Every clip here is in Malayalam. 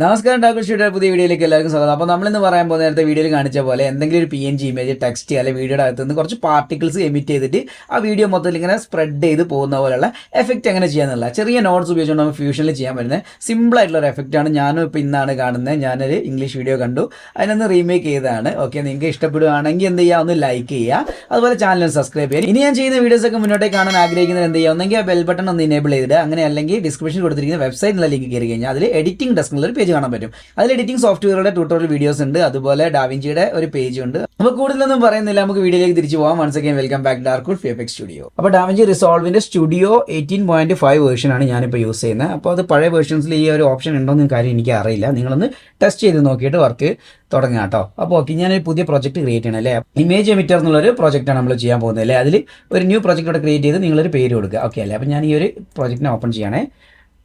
നമസ്കാരം ഡാക്കുഷിയുടെ പുതിയ വീഡിയോയിലേക്ക് എല്ലാവർക്കും സ്വാഗതം. അപ്പോൾ നമ്മളിന്ന് പറയാൻ പോകുന്ന നേരത്തെ വീഡിയോയിൽ കാണിച്ച പോലെ എന്തെങ്കിലും ഒരു PNG ഇമേജ് ടെക്സ്റ്റ് അല്ലെങ്കിൽ വീഡിയോയുടെ അകത്ത് നിന്ന് കുറച്ച് പാർട്ടിക്കിൾസ് എമിറ്റ് ചെയ്തിട്ട് ആ വീഡിയോ മൊത്തത്തിൽ ഇങ്ങനെ സ്പ്രെഡ് ചെയ്ത് പോകുന്ന പോലെയുള്ള എഫക്റ്റ് എങ്ങനെ ചെയ്യാന്നുള്ള ചെറിയ നോട്ട്സ് ഉപയോഗിച്ചുകൊണ്ട് നമുക്ക് ഫ്യൂഷനിൽ ചെയ്യാൻ പറ്റുന്നത് സിമ്പിളായിട്ടുള്ള ഒരു എഫക്റ്റാണ്. ഞാനും ഇപ്പോൾ ഇന്നാണ് കാണുന്നത്. ഞാനൊരു ഇംഗ്ലീഷ് വീഡിയോ കണ്ടു, അതിനൊന്ന് റീമേക്ക് ചെയ്തതാണ്. ഓക്കെ, നിങ്ങൾക്ക് ഇഷ്ടപ്പെടുകയാണെങ്കിൽ എന്ത് ചെയ്യുക, ഒന്ന് ലൈക്ക് ചെയ്യുക, അതുപോലെ ചാനൽ സബ്സ്ക്രൈബ് ചെയ്യുക. ഇനി ഞാൻ ചെയ്യുന്ന വീഡിയോസൊക്കെ മുന്നോട്ടേക്ക് കാണാൻ ആഗ്രഹിക്കുന്നത് എന്ത് ചെയ്യുക, ഒന്നെങ്കിൽ ആ ബെൽ ബട്ടൺ ഒന്ന് ഇനേബിൾ ചെയ്തിട്ട്, അങ്ങനെ അല്ലെങ്കിൽ ഡിസ്ക്രിപ്ഷൻ കൊടുത്തിരിക്കുന്ന വെബ്സൈറ്റിലുള്ള ലിങ്ക് കയറി കഴിഞ്ഞാൽ അതിൽ എഡിറ്റിംഗ് ഡെസ്കിലുള്ള ഒരു പേജ് കാണാൻ പറ്റും. അതിൽ എഡിറ്റിംഗ് സോഫ്റ്റ്വെയറുടെ ട്യൂട്ടോറിയൽ വീഡിയോസ് ഉണ്ട്, അതുപോലെ ഡാവിഞ്ചിയുടെ ഒരു പേജ് ഉണ്ട്. അപ്പോൾ കൂടുതലൊന്നും പറയുന്നില്ല, നമുക്ക് വീഡിയോയിലേക്ക് തിരിച്ചു പോകാം. Once again welcome back Darkwood VFX studio. അപ്പോൾ ഡാവിഞ്ചി റിസോൾവിന്റെ സ്റ്റുഡിയോ 18.5 വേർഷനാണ് ഞാനിപ്പോൾ യൂസ് ചെയ്യുന്നത്. അപ്പോൾ അത് പഴയ വേർഷൻസിൽ ഈ ഒരു ഓപ്ഷൻ ഉണ്ടോ എന്ന് കാര്യം എനിക്ക് അറിയില്ല. നിങ്ങളൊന്ന് ടെസ്റ്റ് ചെയ്ത് നോക്കിയിട്ട് വർക്ക് തുടങ്ങാം കേട്ടോ. അപ്പോൾ ഓക്കെ, ഞാനൊരു പുതിയ പ്രോജക്റ്റ് ക്രിയേറ്റ് ചെയ്യണം അല്ലേ. ഇമേജ് എമിറ്റർ എന്നുള്ളൊരു പ്രോജക്റ്റാണ് നമ്മൾ ചെയ്യാൻ പോകുന്നത് അല്ലേ. അതിൽ ഒരു ന്യൂ പ്രോജക്റ്റ് ഇവിടെ ക്രിയേറ്റ് ചെയ്ത് നിങ്ങളൊരു പേര് കൊടുക്കുക. ഓക്കെ അല്ലേ. അപ്പോൾ ഞാൻ ഈ ഒരു പ്രോജക്റ്റിനെ ഓപ്പൺ ചെയ്യണേ.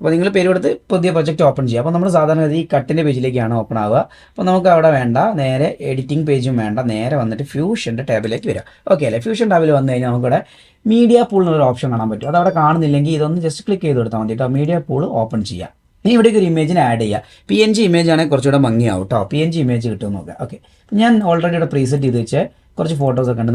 അപ്പോൾ നിങ്ങൾ പേര് കൊടുത്ത് പുതിയ പ്രൊജക്റ്റ് ഓപ്പൺ ചെയ്യുക. അപ്പോൾ നമ്മൾ സാധാരണ ഈ കട്ടിൻ്റെ പേജിലേക്കാണ് ഓപ്പൺ ആവുക. അപ്പോൾ നമുക്ക് അവിടെ വേണ്ട, നേരെ എഡിറ്റിംഗ് പേജും വേണ്ട, നേരെ വന്നിട്ട് ഫ്യൂഷൻ്റെ ടാബിലേക്ക് വരിക. ഓക്കെ അല്ലേ. ഫ്യൂഷൻ ടാബിൽ വന്നു കഴിഞ്ഞാൽ നമുക്കിവിടെ മീഡിയ പൂൾ എന്നൊരു ഓപ്ഷൻ കാണാൻ പറ്റും. അത് അവിടെ കാണുന്നില്ലെങ്കിൽ ഇതൊന്ന് ജസ്റ്റ് ക്ലിക്ക് ചെയ്ത് കൊടുത്താൽ മതി കേട്ടോ. മീഡിയ പൂൾ ഓപ്പൺ ചെയ്യുക. ഇനി ഇവിടേക്ക് ഒരു ഇമേജിന് ആഡ് ചെയ്യുക. PNG ഇമേജ് ആണെങ്കിൽ കുറച്ചുകൂടെ ഭംഗിയാവും കേട്ടോ. PNG ഇമേജ് കിട്ടുമെന്ന് നോക്കുക. ഓക്കെ, ഞാൻ ഓൾറെഡി ഇവിടെ പ്രീസെറ്റ് ചെയ്ത് വെച്ച് കുറച്ച് ഫോട്ടോസൊക്കെ ഉണ്ട്,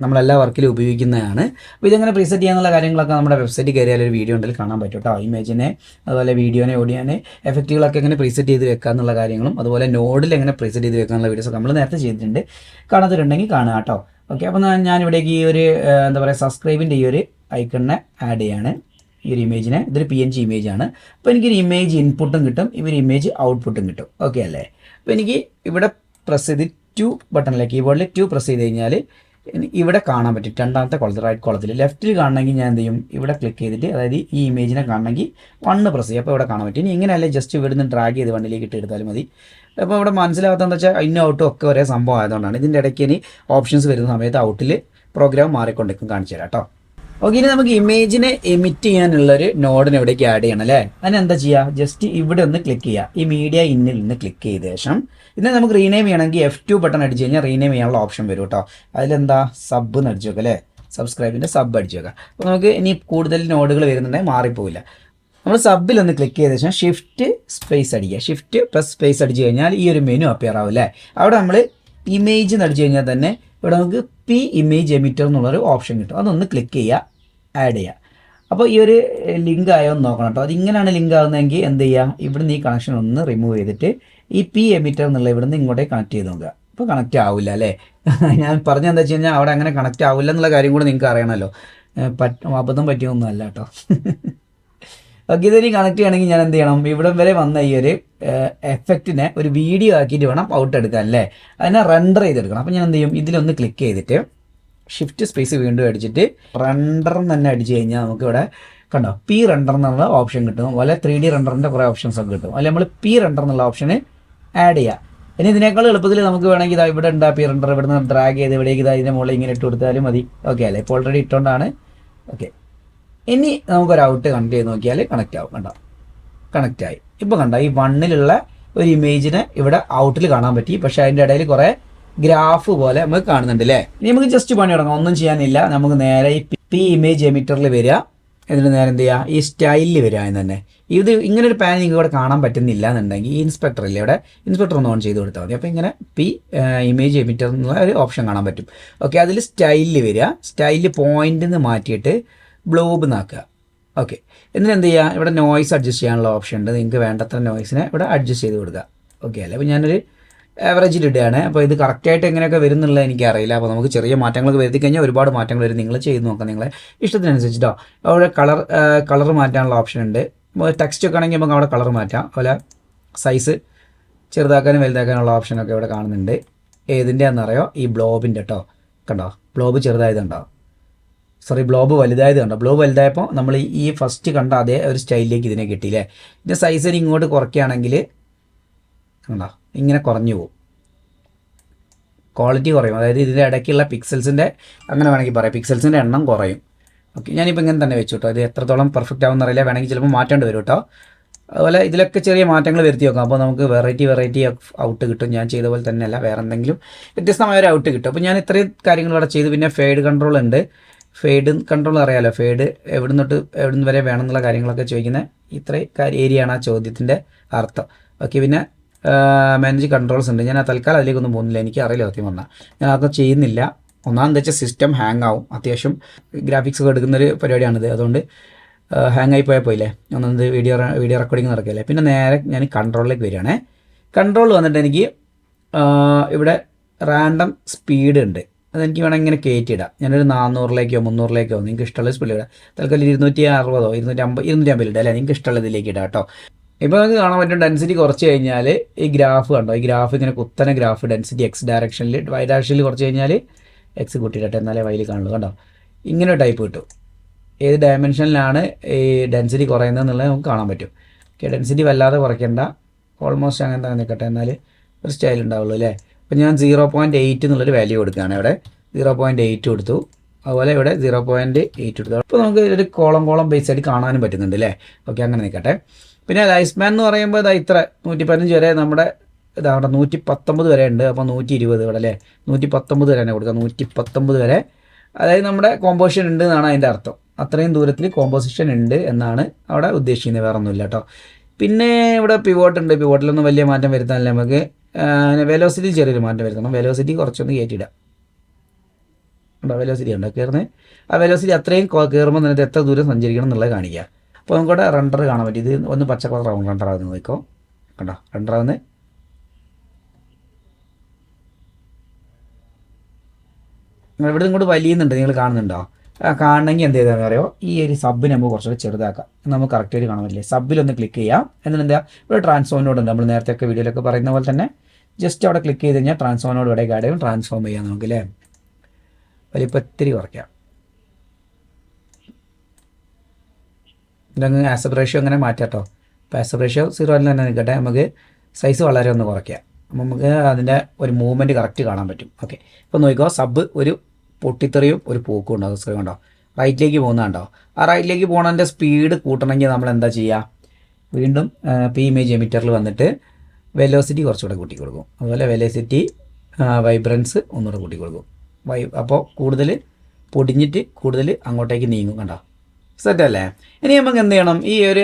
നമ്മളെല്ലാ വർക്കിലും ഉപയോഗിക്കുന്നതാണ്. അപ്പോൾ ഇതെങ്ങനെ പ്രീസെറ്റ് ചെയ്യാനുള്ള കാര്യങ്ങളൊക്കെ നമ്മുടെ വെബ്സൈറ്റിൽ കയറിയാൽ ഒരു വീഡിയോ ഉണ്ടെങ്കിൽ കാണാൻ പറ്റും കേട്ടോ. ഇമേജിനെ, അതുപോലെ വീഡിയോനെ, ഓഡിയോനെ, എഫക്റ്റുകളൊക്കെ എങ്ങനെ പ്രീസെറ്റ് ചെയ്ത് വെക്കുക എന്നുള്ള കാര്യങ്ങളും, അതുപോലെ നോഡിൽ എങ്ങനെ പ്രീസെറ്റ് ചെയ്ത് വെക്കാനുള്ള വീഡിയോസ് നമ്മൾ നേരത്തെ ചെയ്തിട്ടുണ്ട്. കാണാത്തിട്ടുണ്ടെങ്കിൽ കാണുക കേട്ടോ. ഓക്കെ, അപ്പോൾ ഞാൻ ഇവിടേക്ക് ഈ ഒരു എന്താ പറയുക, സബ്സ്ക്രൈബിൻ്റെ ഈ ഒരു ഐക്കണിനെ ആഡ് ചെയ്യാണ്. ഈ ഒരു ഇമേജിനെ, ഇതൊരു PNG ഇമേജാണ്. അപ്പോൾ എനിക്കൊരു ഇമേജ് ഇൻപുട്ടും കിട്ടും, ഒരു ഇമേജ് ഔട്ട്പുട്ടും കിട്ടും. ഓക്കെ അല്ലേ. അപ്പോൾ എനിക്ക് ഇവിടെ പ്രസ് ചെയ്ത് 2 ബട്ടണിലെ കീബോർഡിൽ 2 പ്രസ് ചെയ്ത് കഴിഞ്ഞാൽ ഇവിടെ കാണാൻ പറ്റും. രണ്ടാമത്തെ കോളത്തിൽ, റൈറ്റ് കോളത്തിൽ ലെഫ്റ്റിൽ കാണണമെങ്കിൽ ഞാൻ എന്ത് ചെയ്യും, ഇവിടെ ക്ലിക്ക് ചെയ്തിട്ട്, അതായത് ഈ ഇമേജിനെ കാണണമെങ്കിൽ 1 പ്രസ് ചെയ്യും. അപ്പോൾ ഇവിടെ കാണാൻ പറ്റും. ഇനി ഇങ്ങനെയല്ലേ, ജസ്റ്റ് ഇവിടെ നിന്ന് ഡ്രാഗ് ചെയ്ത് വണ്ണിലേക്ക് ഇട്ട് എടുത്താലും മതി. അപ്പോൾ ഇവിടെ മനസ്സിലാവാത്തതെന്ന് വെച്ചാൽ ഇന്നും ഔട്ടും ഒക്കെ ഒരേ സംഭവം ആയതുകൊണ്ടാണ്. ഇതിൻ്റെ ഇടയ്ക്ക് ഇനി ഓപ്ഷൻസ് വരുന്ന സമയത്ത് ഔട്ടിൽ പ്രോഗ്രാം മാറിക്കൊണ്ടിരിക്കും, കാണിച്ചു തരാം കേട്ടോ. ഓക്കെ, ഇനി നമുക്ക് ഇമേജിനെ എമിറ്റ് ചെയ്യാനുള്ളൊരു നോഡിന് എവിടേക്ക് ആഡ് ചെയ്യണം അല്ലേ. അതിനെന്താ ചെയ്യുക, ജസ്റ്റ് ഇവിടെ ഒന്ന് ക്ലിക്ക് ചെയ്യുക. ഈ മീഡിയ ഇന്നിൽ നിന്ന് ക്ലിക്ക് ചെയ്ത ശേഷം ഇതിനെ നമുക്ക് റീനെയിം ചെയ്യണമെങ്കിൽ F2 ബട്ടൺ അടിച്ച് കഴിഞ്ഞാൽ റീനെയിം ചെയ്യാനുള്ള ഓപ്ഷൻ വരും കേട്ടോ. അതിലെന്താ, സബ് എന്ന് അടിച്ചു വെക്കുക അല്ലേ. സബ്സ്ക്രൈബിൻ്റെ സബ് അടിച്ചു വെക്കുക. അപ്പോൾ നമുക്ക് ഇനി കൂടുതൽ നോഡുകൾ വരുന്നുണ്ടെങ്കിൽ മാറിപ്പോവില്ല. നമ്മൾ സബിലൊന്ന് ക്ലിക്ക് ചെയ്ത ശേഷം ഷിഫ്റ്റ് സ്പേസ് അടിക്കുക. ഷിഫ്റ്റ് പ്ലസ് സ്പേസ് അടിച്ച് കഴിഞ്ഞാൽ ഈ ഒരു മെനു അപ്പിയർ ആവും അല്ലേ. അവിടെ നമ്മൾ ഇമേജ് എന്ന് അടിച്ചു കഴിഞ്ഞാൽ തന്നെ ഇവിടെ നമുക്ക് ഇമേജ് എമിറ്റർ എന്നുള്ളൊരു ഓപ്ഷൻ കിട്ടും. അതൊന്ന് ക്ലിക്ക് ചെയ്യുക, ആഡ് ചെയ്യുക. അപ്പോൾ ഈ ഒരു ലിങ്ക് ആയോ എന്ന് നോക്കണം കേട്ടോ. അതിങ്ങനെയാണ് ലിങ്ക് ആകുന്നതെങ്കിൽ എന്ത് ചെയ്യുക, ഇവിടുന്ന് ഈ കണക്ഷൻ ഒന്ന് റിമൂവ് ചെയ്തിട്ട് ഈ എമിറ്റർ എന്നുള്ള ഇവിടുന്ന് ഇങ്ങോട്ടേക്ക് കണക്ട് ചെയ്ത് നോക്കുക. അപ്പോൾ കണക്റ്റ് ആവില്ല അല്ലേ. ഞാൻ പറഞ്ഞെന്താ വെച്ച് കഴിഞ്ഞാൽ അവിടെ അങ്ങനെ കണക്റ്റ് ആവില്ല എന്നുള്ള കാര്യം കൂടെ നിങ്ങൾക്ക് അറിയണമല്ലോ. അബദ്ധം പറ്റിയൊന്നും അല്ല കേട്ടോ. ഓക്കെ, ഇതിന് കണക്ട് ചെയ്യണമെങ്കിൽ ഞാൻ എന്ത് ചെയ്യണം, ഇവിടം വരെ വന്ന ഈ ഒരു എഫക്റ്റിനെ ഒരു വീഡിയോ ആക്കിയിട്ട് വേണം ഔട്ട് എടുക്കാൻ അല്ലേ. അതിനെ റെൻഡർ ചെയ്തെടുക്കണം. അപ്പോൾ ഞാൻ എന്ത് ചെയ്യും, ഇതിലൊന്ന് ക്ലിക്ക് ചെയ്തിട്ട് ഷിഫ്റ്റ് സ്പേസ് വീണ്ടും അടിച്ചിട്ട് റെൻഡർ തന്നെ അടിച്ചു കഴിഞ്ഞാൽ നമുക്ക് ഇവിടെ കണ്ടോ റെൻഡർ എന്നുള്ള ഓപ്ഷൻ കിട്ടും. അതുപോലെ 3D റെൻഡറിൻ്റെ കുറേ ഓപ്ഷൻസ് ഒക്കെ കിട്ടും. അല്ലെങ്കിൽ നമ്മൾ റെൻഡർ എന്നുള്ള ഓപ്ഷന് ആഡ് ചെയ്യുക. ഇനി ഇതിനേക്കാൾ എളുപ്പത്തിൽ നമുക്ക് വേണമെങ്കിൽ ഇതാ ഇവിടെ ഉണ്ട് റെൻഡർ, ഇവിടെ നിന്ന് ഡ്രാഗ് ചെയ്ത് ഇവിടേക്ക് ഇതാ ഇതിൻ്റെ മുകളിൽ ഇങ്ങനെ ഇട്ട് കൊടുത്താലും മതി. ഓക്കെ അല്ലേ. ഇപ്പോൾ ഓൾറെഡി ഇട്ടുകൊണ്ടാണ്. ഓക്കെ, ഇനി നമുക്കൊരു ഔട്ട് കണക്ട് ചെയ്ത് നോക്കിയാൽ കണക്റ്റ് ആവും. കണ്ടോ, കണക്റ്റ് ആയി. ഇപ്പോൾ കണ്ടോ, ഈ 1ലുള്ള ഒരു ഇമേജിനെ ഇവിടെ ഔട്ടിൽ കാണാൻ പറ്റി. പക്ഷേ അതിൻ്റെ ഇടയിൽ കുറേ ഗ്രാഫ് പോലെ നമുക്ക് കാണുന്നുണ്ട് അല്ലേ. ഇനി നമുക്ക് ജസ്റ്റ് പണി തുടങ്ങാം, ഒന്നും ചെയ്യാനില്ല. നമുക്ക് നേരെ ഈ ഇമേജ് എമിറ്ററിൽ വരിക. എന്നിട്ട് നേരെ എന്ത് ചെയ്യുക, ഈ സ്റ്റൈലിൽ വരിക എന്ന് തന്നെ. ഇത് ഇങ്ങനെ ഒരു പാൻ നിങ്ങൾക്ക് ഇവിടെ കാണാൻ പറ്റുന്നില്ല എന്നുണ്ടെങ്കിൽ ഈ ഇൻസ്പെക്ടറില്ലേ, ഇവിടെ ഇൻസ്പെക്ടർ ഒന്ന് ഓൺ ചെയ്ത് കൊടുത്താൽ മതി. അപ്പോൾ ഇങ്ങനെ ഇമേജ് എമിറ്റർ എന്നുള്ള ഒരു ഓപ്ഷൻ കാണാൻ പറ്റും. ഓക്കെ, അതിൽ സ്റ്റൈലിൽ വരിക. സ്റ്റൈലിൽ പോയിന്റിൽ നിന്ന് മാറ്റിയിട്ട് ബ്ലോബ് നാക്കുക. ഓക്കെ, എന്നിട്ട് എന്ത് ചെയ്യുക, ഇവിടെ നോയ്സ് അഡ്ജസ്റ്റ് ചെയ്യാനുള്ള ഓപ്ഷൻ ഉണ്ട്. നിങ്ങൾക്ക് വേണ്ടത്ര നോയ്സിനെ ഇവിടെ അഡ്ജസ്റ്റ് ചെയ്ത് കൊടുക്കുക. ഓക്കെ അല്ലേ. അപ്പോൾ ഞാനൊരു ആവറേജിൽ ഇടുകയാണ്. അപ്പോൾ ഇത് കറക്റ്റായിട്ട് എങ്ങനെയൊക്കെ വരുന്നുള്ളത് എനിക്കറിയില്ല. അപ്പോൾ നമുക്ക് ചെറിയ മാറ്റങ്ങളൊക്കെ വരുത്തി കഴിഞ്ഞാൽ ഒരുപാട് മാറ്റങ്ങൾ വരും. നിങ്ങൾ ചെയ്ത് നോക്കാം നിങ്ങളെ ഇഷ്ടത്തിനനുസരിച്ചിട്ടോ. അവിടെ കളർ മാറ്റാനുള്ള ഓപ്ഷൻ ഉണ്ട്. ടെക്സ്റ്റ് ഒക്കെ ആണെങ്കിൽ നമുക്ക് അവിടെ കളർ മാറ്റാം. അതുപോലെ സൈസ് ചെറുതാക്കാനും വലുതാക്കാനുള്ള ഓപ്ഷനൊക്കെ ഇവിടെ കാണുന്നുണ്ട്. ഏതിൻ്റെ ആണെന്നറിയോ, ഈ ബ്ലോബിൻ്റെ കേട്ടോ. കണ്ടോ, ബ്ലോബ് ചെറുതായതുണ്ടോ, ബ്ലോബ് വലുതായത് കണ്ടോ. ബ്ലോബ് വലുതായപ്പോൾ നമ്മൾ ഈ ഫസ്റ്റ് കണ്ട അതേ ഒരു സ്റ്റൈലിലേക്ക് ഇതിനെ കിട്ടിയില്ലേ. ഇതിൻ്റെ സൈസിന് ഇങ്ങോട്ട് കുറയ്ക്കുകയാണെങ്കിൽ കണ്ടോ ഇങ്ങനെ കുറഞ്ഞു പോകും, ക്വാളിറ്റി കുറയും. അതായത് ഇതിൻ്റെ ഇടയ്ക്കുള്ള പിക്സൽസിൻ്റെ, അങ്ങനെ വേണമെങ്കിൽ പറയാം, പിക്സൽസിൻ്റെ എണ്ണം കുറയും. ഓക്കെ, ഞാനിപ്പോൾ ഇങ്ങനെ തന്നെ വെച്ചു കേട്ടോ. ഇത് എത്രത്തോളം പെർഫെക്റ്റ് ആവുമെന്ന് അറിയില്ല, വേണമെങ്കിൽ ചിലപ്പോൾ മാറ്റേണ്ടി വരും കേട്ടോ. അതുപോലെ ഇതിലൊക്കെ ചെറിയ മാറ്റങ്ങൾ വരുത്തി നോക്കാം. അപ്പോൾ നമുക്ക് വെറൈറ്റി ഔട്ട് കിട്ടും. ഞാൻ ചെയ്ത പോലെ തന്നെയല്ല, വേറെ എന്തെങ്കിലും വ്യത്യസ്തമായ ഒരു ഔട്ട് കിട്ടും. അപ്പോൾ ഞാൻ ഇത്രയും കാര്യങ്ങൾ ഇവിടെ ചെയ്തു. പിന്നെ ഫേഡ് കൺട്രോൾ ഉണ്ട്, ഫെയ്ഡ് കൺട്രോൾ അറിയാമല്ലോ, ഫെയ്ഡ് എവിടെ നിന്നിട്ട് എവിടെ നിന്ന് വരെ വേണം എന്നുള്ള കാര്യങ്ങളൊക്കെ ചോദിക്കുന്ന ഇത്രയും ഏരിയയാണ് ആ ചോദ്യത്തിൻ്റെ അർത്ഥം. ഓക്കെ, പിന്നെ മാനേജ് കൺട്രോൾസ് ഉണ്ട്. ഞാൻ ആ തൽക്കാലം അതിലേക്കൊന്നും പോകുന്നില്ല, എനിക്ക് അറിയില്ല സത്യം പറഞ്ഞാൽ, ഞാൻ അതൊക്കെ ചെയ്യുന്നില്ല. ഒന്നാമെന്ന് വെച്ചാൽ സിസ്റ്റം ഹാങ് ആവും, അത്യാവശ്യം ഗ്രാഫിക്സ് ഒക്കെ എടുക്കുന്നൊരു പരിപാടിയാണിത്, അതുകൊണ്ട് ഹാങ് ആയി പോയാൽ പോയില്ലേ, ഒന്നത് വീഡിയോ റെക്കോർഡിങ് നടക്കില്ലേ. പിന്നെ നേരെ ഞാൻ കൺട്രോളിലേക്ക് വരികയാണേ. കൺട്രോൾ വന്നിട്ട് എനിക്ക് ഇവിടെ റാൻഡം സ്പീഡ് ഉണ്ട്, അതെനിക്ക് വേണമെങ്കിൽ ഇങ്ങനെ കയറ്റിയിടാം. ഞാനൊരു 400ലേക്കോ 300ലേക്കോ നിങ്ങൾക്ക് ഇഷ്ടമുള്ള സ്പീഡ് ഇടാം. തൽക്കാലം 260 250 ഇടാം അല്ലേ, നിങ്ങൾക്ക് ഇഷ്ടമുള്ള ഇതിലേക്ക് ഇടാം കേട്ടോ. ഇപ്പോൾ നമുക്ക് കാണാൻ പറ്റും ഡെൻസിറ്റി കുറച്ച് കഴിഞ്ഞാൽ ഈ ഗ്രാഫ് കണ്ടോ, ഈ ഗ്രാഫ് ഇങ്ങനെ കുത്തനെ ഗ്രാഫ് ഡെൻസിറ്റി എക്സ് ഡയറക്ഷനിൽ വൈ ഡയറക്ഷനിൽ കുറച്ച് കഴിഞ്ഞാൽ എക്സ് കൂട്ടിയിട്ടെ എന്നാലേ വൈയിൽ കാണുള്ളൂ കണ്ടോ. ഇങ്ങനെ ടൈപ്പ് കിട്ടും, ഏത് ഡയമെൻഷനിലാണ് ഈ ഡെൻസിറ്റി കുറയുന്നത് എന്നുള്ളത് നമുക്ക് കാണാൻ പറ്റും. ഓക്കെ, ഡെൻസിറ്റി വല്ലാതെ കുറയ്ക്കേണ്ട, ഓൾമോസ്റ്റ് അങ്ങനെ നിൽക്കട്ടെ, എന്നാൽ ഒരു സ്റ്റൈൽ ഉണ്ടാവുള്ളൂ അല്ലേ. അപ്പോൾ ഞാൻ 0.8 എന്നുള്ളൊരു വാല്യൂ കൊടുക്കുകയാണ്, ഇവിടെ 0.8 കൊടുത്തു, അതുപോലെ ഇവിടെ 0.8 കൊടുത്തു. അപ്പോൾ നമുക്ക് ഒരു കോളം ബേസ് ആയിട്ട് കാണാനും പറ്റുന്നുണ്ട് അല്ലേ. ഓക്കെ, അങ്ങനെ നിൽക്കട്ടെ. പിന്നെ ലൈഫ് സ്പാൻ എന്ന് പറയുമ്പോൾ ഇതാ ഇത്ര 115 വരെ നമ്മുടെ ഇതാ അവിടെ 119 വരെ ഉണ്ട്. അപ്പോൾ 120 ഇവിടെ അല്ലേ, 119 വരെ തന്നെ കൊടുക്കുക, 119 വരെ. അതായത് നമ്മുടെ കോമ്പോസിഷൻ ഉണ്ട് എന്നാണ് അതിൻ്റെ അർത്ഥം, അത്രയും ദൂരത്തിൽ കോമ്പോസിഷൻ ഉണ്ട് എന്നാണ് അവിടെ ഉദ്ദേശിക്കുന്നത്, വേറെ ഒന്നുമില്ല കേട്ടോ. പിന്നെ ഇവിടെ പിവോട്ട് ഉണ്ട്, പിവോട്ടിലൊന്നും വലിയ മാറ്റം വരുത്താനില്ല നമുക്ക്. വെലോസിറ്റി ചെറിയൊരു മാറ്റം വരുത്തണം, വെലോസിറ്റി കുറച്ചൊന്ന് കയറ്റിയിടാം. ഉണ്ടോ വെലോസിറ്റി ഉണ്ടോ കയറുന്നത്, ആ വെലോസിറ്റി അത്രയും കയറുമ്പോൾ നിങ്ങൾക്ക് എത്ര ദൂരം സഞ്ചരിക്കണം എന്നുള്ളത് കാണിക്കുക. അപ്പോൾ നമുക്കിവിടെ റണ്ടർ കാണാൻ പറ്റും, ഇത് ഒന്ന് പച്ച കളറാവും റണ്ടറാകുന്നത്, നോക്കോ കണ്ടോ റണ്ടറാകുന്നത്. ഇവിടെ ഇങ്ങോട്ട് വലിയുന്നുണ്ട്, നിങ്ങൾ കാണുന്നുണ്ടോ? കാണണമെങ്കിൽ എന്ത് ചെയ്താൽ അറിയോ, ഈ ഒരു സബ് നമുക്ക് കുറച്ചുകൂടി ചെറുതാക്കാം, നമുക്ക് കറക്റ്റായിട്ട് കാണാൻ പറ്റില്ലേ. സബിലൊന്ന് ക്ലിക്ക് ചെയ്യാം, എന്നിട്ട് എന്താ ഇവിടെ ട്രാൻസ്ഫോമിനോട് ഉണ്ട്, നമ്മൾ നേരത്തെ ഒക്കെ വീഡിയോയിലൊക്കെ പറയുന്ന പോലെ തന്നെ ജസ്റ്റ് അവിടെ ക്ലിക്ക് ചെയ്ത് കഴിഞ്ഞാൽ ട്രാൻസ്ഫോമിനോട് ഇവിടെ കാര്യം ട്രാൻസ്ഫോം ചെയ്യാം നമുക്ക് അല്ലേ. വലിപ്പം ഇത്തിരി കുറയ്ക്കാം, ഇതങ്ങ് ആസ്പെക്ട് റേഷ്യോ അങ്ങനെ മാറ്റാം കേട്ടോ. അപ്പോൾ ആസ്പെക്ട് റേഷ്യോ 0 തന്നെ നിൽക്കട്ടെ, നമുക്ക് സൈസ് വളരെ ഒന്ന് കുറയ്ക്കാം, അപ്പോൾ നമുക്ക് അതിൻ്റെ ഒരു മൂവ്മെൻറ്റ് കറക്റ്റ് കാണാൻ പറ്റും. ഓക്കെ, ഇപ്പോൾ നോക്കിക്കോ, സബ് ഒരു പൊട്ടിത്തെറിയും ഒരു പോക്കും ഉണ്ടാവും, സ്ക്രീൻ കണ്ടോ, റൈറ്റിലേക്ക് പോകുന്നുണ്ടോ. ആ റൈറ്റിലേക്ക് പോകുന്നതിൻ്റെ സ്പീഡ് കൂട്ടണമെങ്കിൽ നമ്മൾ എന്താ ചെയ്യുക, വീണ്ടും പി ഇമേജ് എമിറ്ററിൽ വന്നിട്ട് വെലോസിറ്റി കുറച്ചുകൂടെ കൂട്ടി കൊടുക്കും, അതുപോലെ വെലോസിറ്റി വൈബ്രൻസ് ഒന്നുകൂടെ കൂട്ടി കൊടുക്കും. അപ്പോൾ കൂടുതൽ പൊടിഞ്ഞിട്ട് കൂടുതൽ അങ്ങോട്ടേക്ക് നീങ്ങും കണ്ടോ. സെറ്റല്ലേ. ഇനി നമുക്ക് എന്ത് ചെയ്യണം, ഈ ഒരു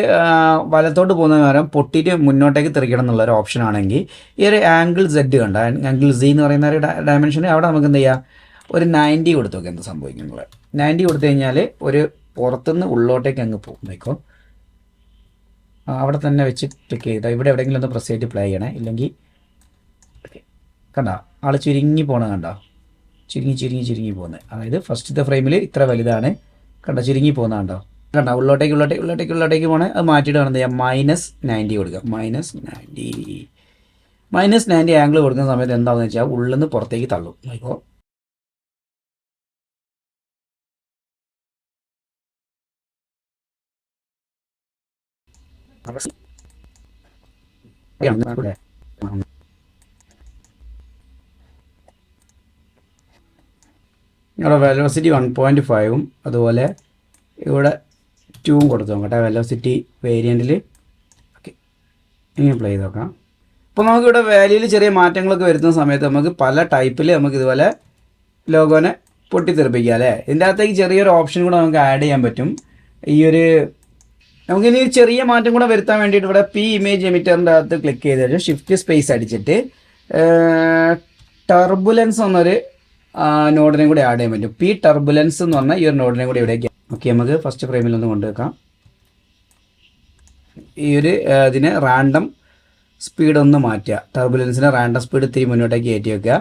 വലത്തോട്ട് പോകുന്ന നേരം പൊട്ടിയിട്ട് മുന്നോട്ടേക്ക് തെറിക്കണം എന്നുള്ളൊരു ഓപ്ഷൻ ആണെങ്കിൽ ഈ ഒരു ആംഗിൾ സെഡ് കണ്ട, ആംഗിൾ സി എന്ന് പറയുന്ന ഒരു ഡയമെൻഷൻ, അവിടെ നമുക്ക് എന്ത് ചെയ്യാം, ഒരു 90 കൊടുത്തു നോക്കുക എന്ത് സംഭവിക്കുന്നത്. 90 കൊടുത്തു കഴിഞ്ഞാൽ ഒരു പുറത്തുനിന്ന് ഉള്ളോട്ടേക്ക് അങ്ങ് പോകും. നോക്കോ, അവിടെ തന്നെ വെച്ച് ക്ലിക്ക് ചെയ്താൽ ഇവിടെ എവിടെയെങ്കിലും ഒന്ന് പ്രസ് ചെയ്തിട്ട് പ്ലേ ചെയ്യണേ, ഇല്ലെങ്കിൽ കണ്ടോ ആൾ ചുരുങ്ങി പോകണം കണ്ടോ, ചുരുങ്ങി പോകുന്നത്. അതായത് ഫസ്റ്റത്തെ ഫ്രെയിമിൽ ഇത്ര വലുതാണ് കണ്ടോ, ചുരുങ്ങി പോകുന്ന കണ്ടോ, കണ്ടോ ഉള്ളോട്ടേക്ക് പോകണേ. അത് മാറ്റിയിട്ട് വേണം എന്ത് ചെയ്യാം, -90 കൊടുക്കുക, -90 ആംഗിൾ കൊടുക്കുന്ന സമയത്ത് എന്താണെന്ന് വെച്ചാൽ ഉള്ളിൽ നിന്ന് പുറത്തേക്ക് തള്ളും. നോക്കോ, ഇവിടെ വെലോസിറ്റി 1.5ഉം അതുപോലെ ഇവിടെ 2ഉം കൊടുത്തു നോക്കട്ടെ, വെലോസിറ്റി വേരിയൻറ്റിൽ. ഓക്കെ, ഇനി അപ്ലൈ ചെയ്ത് നോക്കാം. അപ്പോൾ നമുക്കിവിടെ വാല്യൂയിൽ ചെറിയ മാറ്റങ്ങളൊക്കെ വരുത്തുന്ന സമയത്ത് നമുക്ക് പല ടൈപ്പിൽ നമുക്ക് ഇതുപോലെ ലോഗോനെ പൊട്ടിത്തെറിപ്പിക്കാം അല്ലേ. ഇതിൻ്റെ അകത്തേക്ക് ചെറിയൊരു ഓപ്ഷൻ കൂടെ നമുക്ക് ആഡ് ചെയ്യാൻ പറ്റും. ഈ ഒരു നമുക്കിനി ചെറിയ മാറ്റം കൂടെ വരുത്താൻ വേണ്ടിയിട്ട് ഇവിടെ പി ഇമേജ് എമിറ്ററിൻ്റെ അകത്ത് ക്ലിക്ക് ചെയ്ത് കഴിഞ്ഞാൽ ഷിഫ്റ്റ് സ്പേസ് അടിച്ചിട്ട് ടർബുലൻസ് എന്നൊരു നോഡിനെ കൂടി ആഡ് ചെയ്യാൻ പറ്റും. പി ടർബുലൻസ് എന്ന് പറഞ്ഞാൽ ഈ ഒരു നോഡിനെ കൂടി ഇവിടേക്ക്. ഓക്കെ, നമുക്ക് ഫസ്റ്റ് ഫ്രെയിമിൽ ഒന്ന് കൊണ്ടുവെക്കാം. ഈ ഒരു ഇതിനെ റാൻഡം സ്പീഡ് ഒന്ന് മാറ്റുക, ടർബുലൻസിനെ റാൻഡം സ്പീഡ് ഇത്തിരി മുന്നോട്ടേക്ക് കയറ്റി വെക്കുക.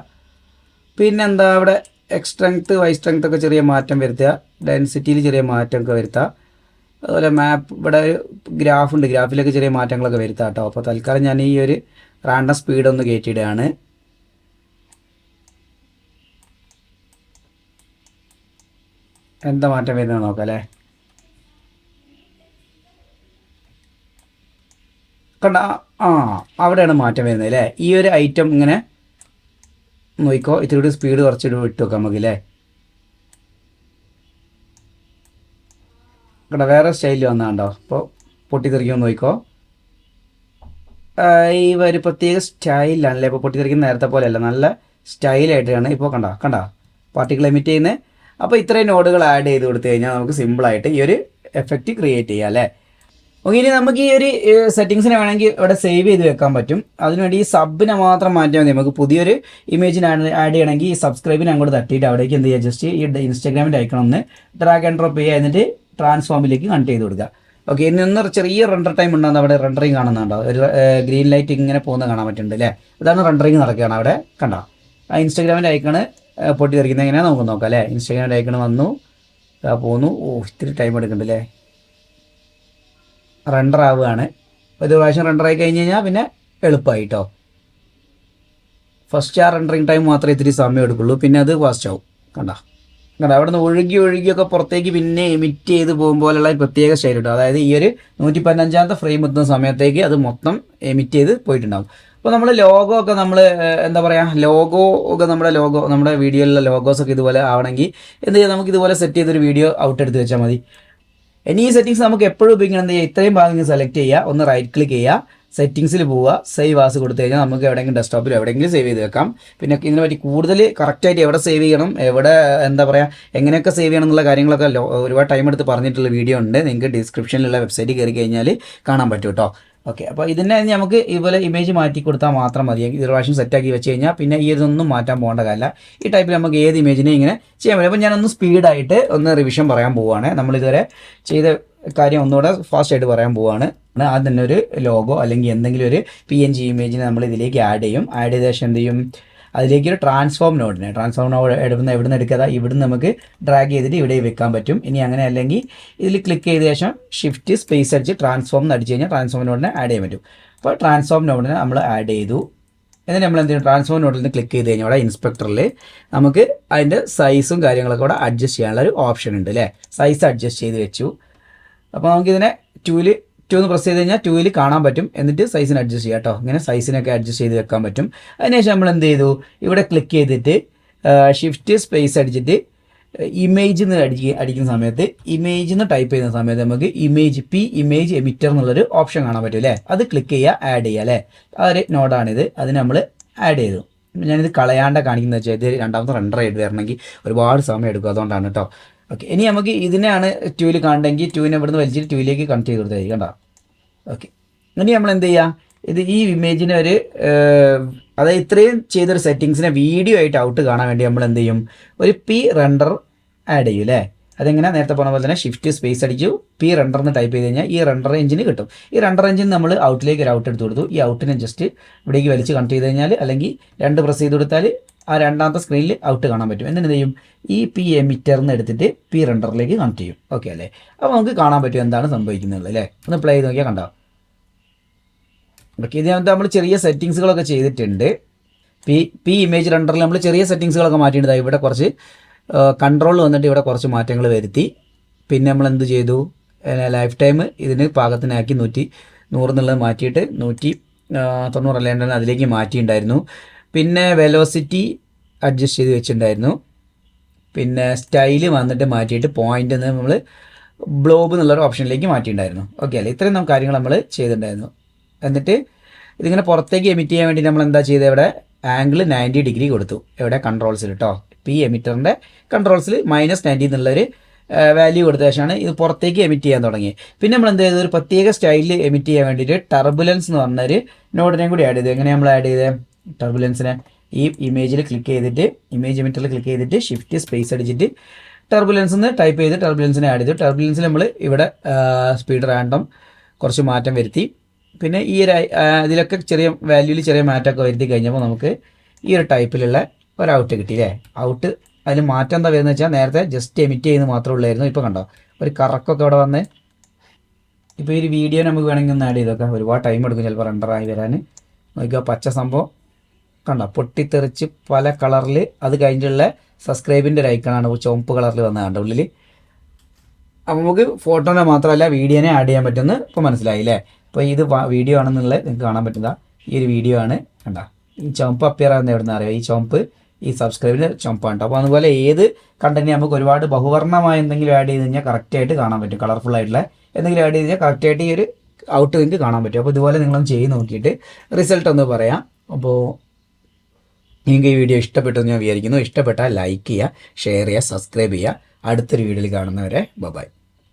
പിന്നെന്താ ഇവിടെ എക്സ്ട്രെങ്ത്ത് വൈ സ്ട്രെങ്ത്ത് ഒക്കെ ചെറിയ മാറ്റം വരുത്തുക, ഡെൻസിറ്റിയിൽ ചെറിയ മാറ്റമൊക്കെ വരുത്തുക. അതുപോലെ മാപ്പ് ഇവിടെ ഒരു ഗ്രാഫുണ്ട്, ഗ്രാഫിലൊക്കെ ചെറിയ മാറ്റങ്ങളൊക്കെ വരുത്താം കേട്ടോ. അപ്പോൾ തൽക്കാലം ഞാൻ ഈ ഒരു റാൻഡം സ്പീഡ് ഒന്ന് കയറ്റിയിടുകയാണ്. എന്താ മാറ്റം വരുന്നത് നോക്കാം അല്ലേ. കണ്ട, അവിടെയാണ് മാറ്റം വരുന്നത് അല്ലേ. ഈ ഒരു ഐറ്റം ഇങ്ങനെ നോക്കിക്കോ, ഇത്തിരി സ്പീഡ് കുറച്ചിട്ട് വിട്ട് വെക്കാം നമുക്ക് അല്ലേ. കണ്ട, വേറെ സ്റ്റൈലിൽ വന്നാണ്ടോ, അപ്പോൾ പൊട്ടിത്തെറിക്കുമെന്ന് നോക്കിക്കോ. ഈ ഒരു പ്രത്യേക സ്റ്റൈലാണല്ലേ ഇപ്പോൾ പൊട്ടിത്തെറിക്കുന്ന നേരത്തെ പോലെയല്ല, നല്ല സ്റ്റൈലായിട്ടാണ് ഇപ്പോൾ കണ്ട പാർട്ടിക്കിൾ എമിറ്റ് ചെയ്യുന്നത്. അപ്പോൾ ഇത്രയും നോഡുകൾ ആഡ് ചെയ്ത് കൊടുത്തു കഴിഞ്ഞാൽ നമുക്ക് സിമ്പിളായിട്ട് ഈ ഒരു എഫക്റ്റ് ക്രിയേറ്റ് ചെയ്യാം അല്ലേ. ഓക്കെ, ഇനി നമുക്ക് ഈ ഒരു സെറ്റിങ്സിനെ വേണമെങ്കിൽ ഇവിടെ സേവ് ചെയ്ത് വെക്കാൻ പറ്റും. അതിനുവേണ്ടി ഈ സബിനെ മാത്രം മാറ്റിയാൽ മതി. നമുക്ക് പുതിയൊരു ഇമേജിന് ആഡ് ചെയ്യണമെങ്കിൽ ഈ സബ്സ്ക്രൈബിനെ അങ്ങോട്ട് തട്ടിയിട്ട് അവിടേക്ക് എന്ത് ചെയ്യുക, ജസ്റ്റ് ഈ ഇൻസ്റ്റാഗ്രാമിൻ്റെ ഐക്കൺ ഒന്ന് ഡ്രാഗ് ആൻഡ് ഡ്രോപ്പ് ചെയ്യുക, എന്നിട്ട് ട്രാൻസ്ഫോമിലേക്ക് കണക്ട് ചെയ്ത് കൊടുക്കുക. ഓക്കെ, ഇനി ചെറിയ റെൻഡർ ടൈം ഉണ്ടാകുന്ന അവിടെ റെൻഡറിങ് കാണുന്നുണ്ടോ, ഒരു ഗ്രീൻ ലൈറ്റ് ഇങ്ങനെ പോകുന്നത് കാണാൻ പറ്റുന്നുണ്ട് അല്ലേ. അതാണ് റെൻഡറിങ് നടക്കുകയാണ് അവിടെ, കണ്ടോ. ആ ഇൻസ്റ്റാഗ്രാമിൻ്റെ ഐക്കണ് പൊട്ടി തെറിക്കുന്നത് എങ്ങനെയാണ് നമുക്ക് നോക്കാം അല്ലേ. ഇൻസ്റ്റാഗ്രാമിൻ്റെ ഐക്കണ് വന്നു, പോകുന്നു. ഇത്തിരി ടൈം എടുക്കുന്നുണ്ട് അല്ലേ, റെൻഡർ ആവുകയാണ്. ഒരു പ്രാവശ്യം റെൻഡറായി കഴിഞ്ഞ് കഴിഞ്ഞാൽ പിന്നെ എളുപ്പമായി കേട്ടോ. ഫസ്റ്റ് ആ റെൻഡറിങ് ടൈം മാത്രമേ ഇത്തിരി സമയം എടുക്കുള്ളൂ, പിന്നെ അത് ഫാസ്റ്റ് ആവും. കണ്ടോ അവിടെ നിന്ന് ഒഴുകിയൊക്കെ പുറത്തേക്ക് പിന്നെ എമിറ്റ് ചെയ്ത് പോകുമ്പോലുള്ള പ്രത്യേക സ്റ്റൈൽ കിട്ടും. അതായത് ഈ ഒരു 115ാമത്തെ ഫ്രെയിം എത്തുന്ന സമയത്തേക്ക് അത് മൊത്തം എമിറ്റ് ചെയ്ത് പോയിട്ടുണ്ടാകും. അപ്പോൾ നമ്മൾ ലോഗോ ഒക്കെ നമ്മൾ എന്താ പറയുക, നമ്മുടെ വീഡിയോയിലുള്ള ലോഗോസൊക്കെ ഇതുപോലെ ആവണമെങ്കിൽ എന്ത് ചെയ്യാം, നമുക്ക് ഇതുപോലെ സെറ്റ് ചെയ്തൊരു വീഡിയോ ഔട്ട് എടുത്ത് വെച്ചാൽ മതി. ഇനി ഈ സെറ്റിങ്സ് നമുക്ക് എപ്പോഴും ഉപയോഗിക്കണം. എന്ത് ചെയ്യുക, ഇത്രയും ഭാഗങ്ങൾ സെലക്ട് ചെയ്യുക, ഒന്ന് റൈറ്റ് ക്ലിക്ക് ചെയ്യുക, സെറ്റിങ്സിൽ പോവുക, സേവ് ആസ് കൊടുത്തു കഴിഞ്ഞാൽ നമുക്ക് എവിടെയെങ്കിലും ഡെസ്ക്ടോപ്പിൽ എവിടെയെങ്കിലും സേവ് ചെയ്ത് വെക്കാം. പിന്നെ ഇതിനെ പറ്റി കൂടുതൽ കറക്റ്റായിട്ട് എവിടെ സേവ് ചെയ്യണം, എവിടെ എന്താ പറയുക, എങ്ങനെയൊക്കെ സേവ് ചെയ്യണം എന്നുള്ള കാര്യങ്ങളൊക്കെ ഒരുപാട് ടൈം എടുത്ത് പറഞ്ഞിട്ടുള്ള വീഡിയോ ഉണ്ട്. നിങ്ങൾക്ക് ഡിസ്ക്രിപ്ഷനിലുള്ള വെബ്സൈറ്റിൽ കയറി കഴിഞ്ഞാൽ കാണാൻ പറ്റും കേട്ടോ. ഓക്കെ, അപ്പോൾ ഇതിനെ നമുക്ക് ഇതുപോലെ ഇമേജ് മാറ്റി കൊടുത്താൽ മാത്രം മതി. ഇത് പ്രാവശ്യം സെറ്റാക്കി വെച്ച് കഴിഞ്ഞാൽ പിന്നെ ഈ ഇതൊന്നും മാറ്റാൻ പോകേണ്ട കാര്യമില്ല. ഈ ടൈപ്പിൽ നമുക്ക് ഏത് ഇമേജിനെ ഇങ്ങനെ ചെയ്യാൻ പറ്റും. അപ്പോൾ ഞാനൊന്ന് സ്പീഡായിട്ട് റിവിഷൻ പറയാൻ പോവുകയാണ്. നമ്മളിതുവരെ ചെയ്ത കാര്യം ഒന്നുകൂടെ ഫാസ്റ്റായിട്ട് പറയാൻ പോവുകയാണ്. ആദ്യം തന്നെ ഒരു ലോഗോ അല്ലെങ്കിൽ എന്തെങ്കിലും ഒരു PNG ഇമേജിനെ നമ്മൾ ഇതിലേക്ക് ആഡ് ചെയ്യും. ആഡ് ചെയ്ത ശേഷം എന്ത് ചെയ്യും, അതിലേക്ക് ഒരു ട്രാൻസ്ഫോം നോഡ് എവിടുന്ന് എടുക്കാതെ ഇവിടുന്ന് നമുക്ക് ഡ്രാഗ് ചെയ്തിട്ട് ഇവിടെ വെക്കാൻ പറ്റും. ഇനി അങ്ങനെ അല്ലെങ്കിൽ ഇതിൽ ക്ലിക്ക് ചെയ്ത ശേഷം ഷിഫ്റ്റ് സ്പേസ് അടിച്ച് ട്രാൻസ്ഫോം അടിച്ച് കഴിഞ്ഞാൽ ട്രാൻസ്ഫോം നോഡിനെ ആഡ് ചെയ്യാൻ പറ്റും. അപ്പോൾ ട്രാൻസ്ഫോം നോഡിനെ നമ്മൾ ആഡ് ചെയ്തു. എന്നിട്ട് നമ്മൾ എന്ത് ചെയ്യും, ട്രാൻസ്ഫോം നോഡിൽ നിന്ന് ക്ലിക്ക് ചെയ്ത് കഴിഞ്ഞാൽ അവിടെ ഇൻസ്പെക്ടറിൽ നമുക്ക് അതിൻ്റെ സൈസും കാര്യങ്ങളൊക്കെ കൂടെ അഡ്ജസ്റ്റ് ചെയ്യാനുള്ള ഒരു ഓപ്ഷൻ ഉണ്ട് അല്ലേ. സൈസ് അഡ്ജസ്റ്റ് ചെയ്ത് വെച്ചു. അപ്പോൾ നമുക്കിതിനെ ടൂ എന്ന് പ്രസ് ചെയ്ത് കഴിഞ്ഞാൽ 2ൽ കാണാൻ പറ്റും. എന്നിട്ട് സൈസിന് അഡ്ജസ്റ്റ് ചെയ്യാം കേട്ടോ. ഇങ്ങനെ സൈസിനൊക്കെ അഡ്ജസ്റ്റ് ചെയ്ത് വെക്കാൻ പറ്റും. അതിനുശേഷം നമ്മൾ എന്ത് ചെയ്തു, ഇവിടെ ക്ലിക്ക് ചെയ്തിട്ട് ഷിഫ്റ്റ് സ്പേസ് അടിച്ചിട്ട് ഇമേജ് എന്ന് അടിക്കുന്ന സമയത്ത് ഇമേജ് എന്ന് ടൈപ്പ് ചെയ്യുന്ന സമയത്ത് നമുക്ക് ഇമേജ് എമിറ്റർ എന്നുള്ളൊരു ഓപ്ഷൻ കാണാൻ പറ്റും അല്ലേ. അത് ക്ലിക്ക് ചെയ്യുക, ആഡ് ചെയ്യുക അല്ലേ. ആ ഒരു നോഡാണിത്, അതിന് നമ്മൾ ആഡ് ചെയ്തു. ഞാനിത് കളയാണ്ട കാണിക്കുന്നത് വെച്ചാൽ ഇത് രണ്ടാമത്തെ റെൻഡർ ആയിട്ട് വരണമെങ്കിൽ ഒരുപാട് സമയം എടുക്കും, അതുകൊണ്ടാണ് കേട്ടോ. ഓക്കെ, ഇനി നമുക്ക് ഇതിനെയാണ് 2ൽ കാണണമെങ്കിൽ 2നെ ഇവിടുന്ന് വലിച്ചിട്ട് 2ലേക്ക് കണക്ട് ചെയ്ത് കൊടുത്താൽ കണ്ടോ. ഓക്കെ, ഇനി നമ്മൾ എന്ത് ചെയ്യുക, ഈ ഇമേജിനെ അതായത് ഇത്രയും ചെയ്തൊരു സെറ്റിങ്സിനെ വീഡിയോ ആയിട്ട് ഔട്ട് കാണാൻ വേണ്ടി നമ്മൾ എന്ത് ചെയ്യും, ഒരു റെൻഡർ ആഡ് ചെയ്യും അല്ലേ. അതെങ്ങനെ നേരത്തെ പറഞ്ഞ പോലെ തന്നെ ഷിഫ്റ്റ് സ്പേസ് അടിച്ചു റെൻഡർ എന്ന് ടൈപ്പ് ചെയ്ത് കഴിഞ്ഞാൽ ഈ റെൻഡർ എഞ്ചിന് കിട്ടും. ഈ റെൻഡർ എഞ്ചിൻ നമ്മൾ ഔട്ടിലേക്ക് ഒരു ഔട്ട് എടുത്ത് കൊടുത്തു. ഈ ഔട്ടിനെ ജസ്റ്റ് ഇവിടേക്ക് വലിച്ച് കണക്ട് ചെയ്ത് കഴിഞ്ഞാൽ അല്ലെങ്കിൽ 2 പ്രസ് ചെയ്ത് കൊടുത്താൽ ആ രണ്ടാമത്തെ സ്ക്രീനിൽ ഔട്ട് കാണാൻ പറ്റും. എന്നിട്ട് എന്ത് ചെയ്യും, ഈ എമിറ്ററിന്ന് എടുത്തിട്ട് റെൻഡറിലേക്ക് കണക്ട് ചെയ്യും. ഓക്കെ അല്ലേ. അപ്പോൾ നമുക്ക് കാണാൻ പറ്റും എന്താണ് സംഭവിക്കുന്നത് അല്ലേ. ഒന്ന് പ്ലേ ചെയ്ത് നോക്കിയാൽ കണ്ടോ. ഓക്കെ, ഇതിനകത്ത് നമ്മൾ ചെറിയ സെറ്റിങ്സുകളൊക്കെ ചെയ്തിട്ടുണ്ട്. ഇമേജ് റെൻഡറിൽ നമ്മൾ ചെറിയ സെറ്റിങ്സുകളൊക്കെ മാറ്റിയിട്ടുണ്ട്. ഇവിടെ കുറച്ച് കൺട്രോൾ വന്നിട്ട് ഇവിടെ കുറച്ച് മാറ്റങ്ങൾ വരുത്തി. പിന്നെ നമ്മൾ എന്ത് ചെയ്തു, ലൈഫ് ടൈം ഇതിന് പാകത്തിനാക്കി 100 എന്നുള്ളത് മാറ്റിയിട്ട് 190 അല്ലാണ്ട് അതിലേക്ക് മാറ്റിയിട്ടുണ്ടായിരുന്നു. പിന്നെ വെലോസിറ്റി അഡ്ജസ്റ്റ് ചെയ്ത് വെച്ചിട്ടുണ്ടായിരുന്നു. പിന്നെ സ്റ്റൈല് വന്നിട്ട് മാറ്റിയിട്ട് പോയിൻ്റ് എന്ന് നമ്മൾ ബ്ലോബ് എന്നുള്ളൊരു ഓപ്ഷനിലേക്ക് മാറ്റിയിട്ടുണ്ടായിരുന്നു. ഓക്കെ അല്ലേ. ഇത്രയും കാര്യങ്ങൾ നമ്മൾ ചെയ്തിട്ടുണ്ടായിരുന്നു. എന്നിട്ട് ഇതിങ്ങനെ പുറത്തേക്ക് എമിറ്റ് ചെയ്യാൻ വേണ്ടി നമ്മൾ എന്താ ചെയ്തത്, ഇവിടെ ആംഗിൾ 90 ഡിഗ്രി കൊടുത്തു. എവിടെ കൺട്രോൾസിൽ കേട്ടോ, എമിറ്ററിൻ്റെ കൺട്രോൾസിൽ -90 എന്നുള്ളൊരു വാല്യൂ കൊടുത്ത ശേഷമാണ് ഇത് പുറത്തേക്ക് എമിറ്റ് ചെയ്യാൻ തുടങ്ങിയത്. പിന്നെ നമ്മൾ എന്ത് ചെയ്തത്, ഒരു പ്രത്യേക സ്റ്റൈലിൽ എമിറ്റ് ചെയ്യാൻ വേണ്ടിയിട്ട് ടർബുലൻസ് എന്ന് പറഞ്ഞൊരു നോഡിനെയും കൂടി ആഡ് ചെയ്തു. എങ്ങനെ നമ്മൾ ആഡ് ചെയ്തത്, ടർബുലൻസിനെ ഈ ഇമേജിൽ ക്ലിക്ക് ചെയ്തിട്ട് ഇമേജ് എമിറ്ററിൽ ക്ലിക്ക് ചെയ്തിട്ട് ഷിഫ്റ്റ് സ്പേസ് അടിച്ചിട്ട് ടർബുലൻസ് എന്ന് ടൈപ്പ് ചെയ്ത് ടർബുലൻസിനെ ആഡ് ചെയ്തു. ടർബുലൻസിൽ നമ്മൾ ഇവിടെ സ്പീഡ് റാൻഡം കുറച്ച് മാറ്റം വരുത്തി. പിന്നെ ഈ ഇതിലൊക്കെ ചെറിയ വാല്യൂവിൽ ചെറിയ മാറ്റമൊക്കെ വരുത്തി കഴിഞ്ഞപ്പോൾ നമുക്ക് ഈ ഒരു ടൈപ്പിലുള്ള ഒരു ഔട്ട് കിട്ടിയില്ലേ. ഔട്ട് അതിൽ മാറ്റം എന്താ വരുന്നത് വെച്ചാൽ നേരത്തെ ജസ്റ്റ് എമിറ്റ് ചെയ്യുന്നത് മാത്രമേ ഉള്ളായിരുന്നു. ഇപ്പോൾ കണ്ടോ ഒരു കറക്കൊക്കെ ഇവിടെ വന്ന്. ഇപ്പോൾ ഈ ഒരു വീഡിയോ നമുക്ക് വേണമെങ്കിൽ ഒന്ന് ആഡ് ചെയ്തൊക്കെ ഒരുപാട് ടൈം എടുക്കും ചിലപ്പോൾ റെൻഡറായി വരാൻ. നോക്കിയാൽ പച്ച സംഭവം കണ്ടോ പൊട്ടിത്തെറിച്ച് പല കളറിൽ. അത് കഴിഞ്ഞിട്ടുള്ള സബ്സ്ക്രൈബിൻ്റെ ഒരു ഐക്കണാണ് ചുവപ്പ് കളറിൽ വന്നത് കണ്ടോ ഉള്ളിൽ. അപ്പോൾ നമുക്ക് ഫോട്ടോനെ മാത്രമല്ല വീഡിയോനെ ആഡ് ചെയ്യാൻ പറ്റുമെന്ന് ഇപ്പോൾ മനസ്സിലായില്ലേ. അപ്പോൾ ഇത് വീഡിയോ ആണെന്നുള്ളത് നിങ്ങൾക്ക് കാണാൻ പറ്റുന്ന ഈ ഒരു വീഡിയോ ആണ് കണ്ടോ. ഈ ചുവപ്പ് അപ്പിയർ ആകുന്ന എവിടെ നിന്ന് അറിയാം, ഈ ചുവപ്പ് ഈ സബ്സ്ക്രൈബിൻ്റെ ചുവപ്പാണ്. അപ്പോൾ അതുപോലെ ഏത് കണ്ടന്റ് നമുക്ക് ഒരുപാട് ബഹുവർണ്ണമായ എന്തെങ്കിലും ആഡ് ചെയ്ത് കഴിഞ്ഞാൽ കറക്റ്റായിട്ട് കാണാൻ പറ്റും. കളർഫുൾ ആയിട്ടുള്ള എന്തെങ്കിലും ആഡ് ചെയ്ത് കഴിഞ്ഞാൽ കറക്റ്റായിട്ട് ഈ ഒരു ഔട്ട് നിങ്ങൾക്ക് കാണാൻ പറ്റും. അപ്പോൾ ഇതുപോലെ നിങ്ങളൊന്ന് ചെയ്ത് നോക്കിയിട്ട് റിസൾട്ട് ഒന്ന് പറയാം. അപ്പോൾ നിങ്ങൾക്ക് ഈ വീഡിയോ ഇഷ്ടപ്പെട്ടു എന്ന് ഞാൻ വിചാരിക്കുന്നു. ഇഷ്ടപ്പെട്ടാൽ ലൈക്ക് ചെയ്യുക, ഷെയർ ചെയ്യുക, സബ്സ്ക്രൈബ് ചെയ്യുക. അടുത്തൊരു വീഡിയോയിൽ കാണുന്നവരെ ബൈ.